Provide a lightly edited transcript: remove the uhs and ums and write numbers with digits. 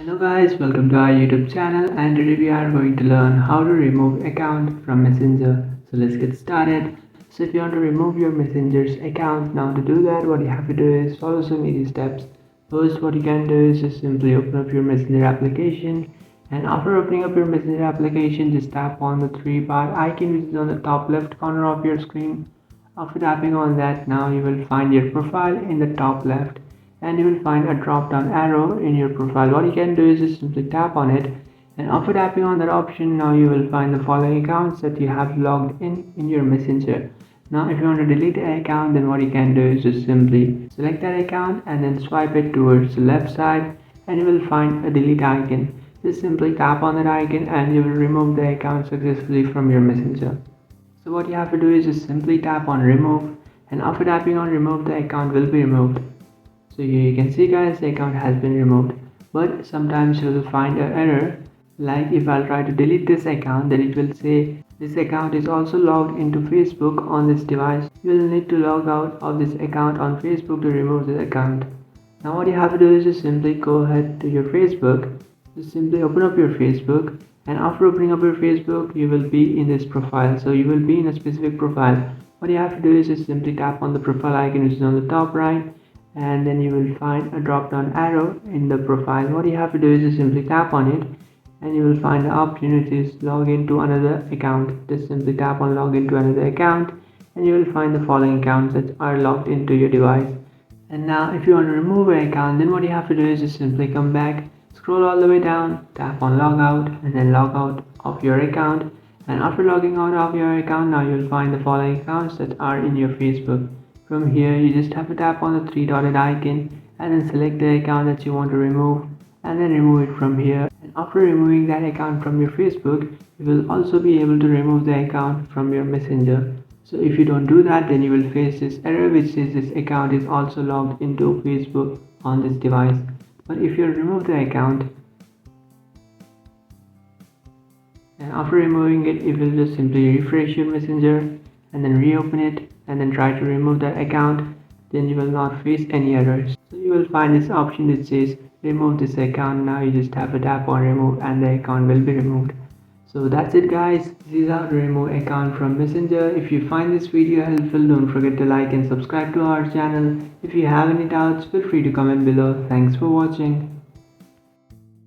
Hello guys, welcome to our YouTube channel, and today we are going to learn how to remove account from Messenger. So let's get started. So if you want to remove your Messenger's account, now to do that what you have to do is follow some easy steps. First, what you can do is just simply open up your Messenger application, and after opening up your Messenger application, just tap on the three bar icon which is on the top left corner of your screen. After tapping on that, now you will find your profile in the top left, and you will find a drop down arrow in your profile. What you can do is just simply tap on it, and after tapping on that option, now you will find the following accounts that you have logged in your Messenger. Now if you want to delete the account, then what you can do is just simply select that account and then swipe it towards the left side, and you will find a delete icon. Just simply tap on that icon and you will remove the account successfully from your Messenger. So what you have to do is just simply tap on remove, and after tapping on remove, the account will be removed. So here you can see guys, the account has been removed, but sometimes you will find an error. Like if I'll try to delete this account, then it will say this account is also logged into Facebook on this device. You will need to log out of this account on Facebook to remove this account. Now what you have to do is just simply go ahead to your Facebook. Just simply open up your Facebook, and after opening up your Facebook, you will be in this profile. So you will be in a specific profile. What you have to do is just simply tap on the profile icon which is on the top right, and then you will find a drop down arrow in the profile. What you have to do is just simply tap on it, and you will find the option which is log into another account. Just simply tap on log into another account, and you will find the following accounts that are logged into your device. And now if you want to remove an account, then what you have to do is just simply come back, scroll all the way down, tap on logout, and then log out of your account. And after logging out of your account, now you will find the following accounts that are in your Facebook. From here, you just have to tap on the three dotted icon and then select the account that you want to remove, and then remove it from here. And after removing that account from your Facebook, you will also be able to remove the account from your Messenger. So if you don't do that, then you will face this error which says this account is also logged into Facebook on this device. But if you remove the account, and after removing it, it will just simply refresh your Messenger and then reopen it and then try to remove that account, then you will not face any errors. So you will find this option that says remove this account. Now you just have to tap on remove and the account will be removed. So that's it guys, this is how to remove account from Messenger. If you find this video helpful, don't forget to like and subscribe to our channel. If you have any doubts, feel free to comment below. Thanks for watching.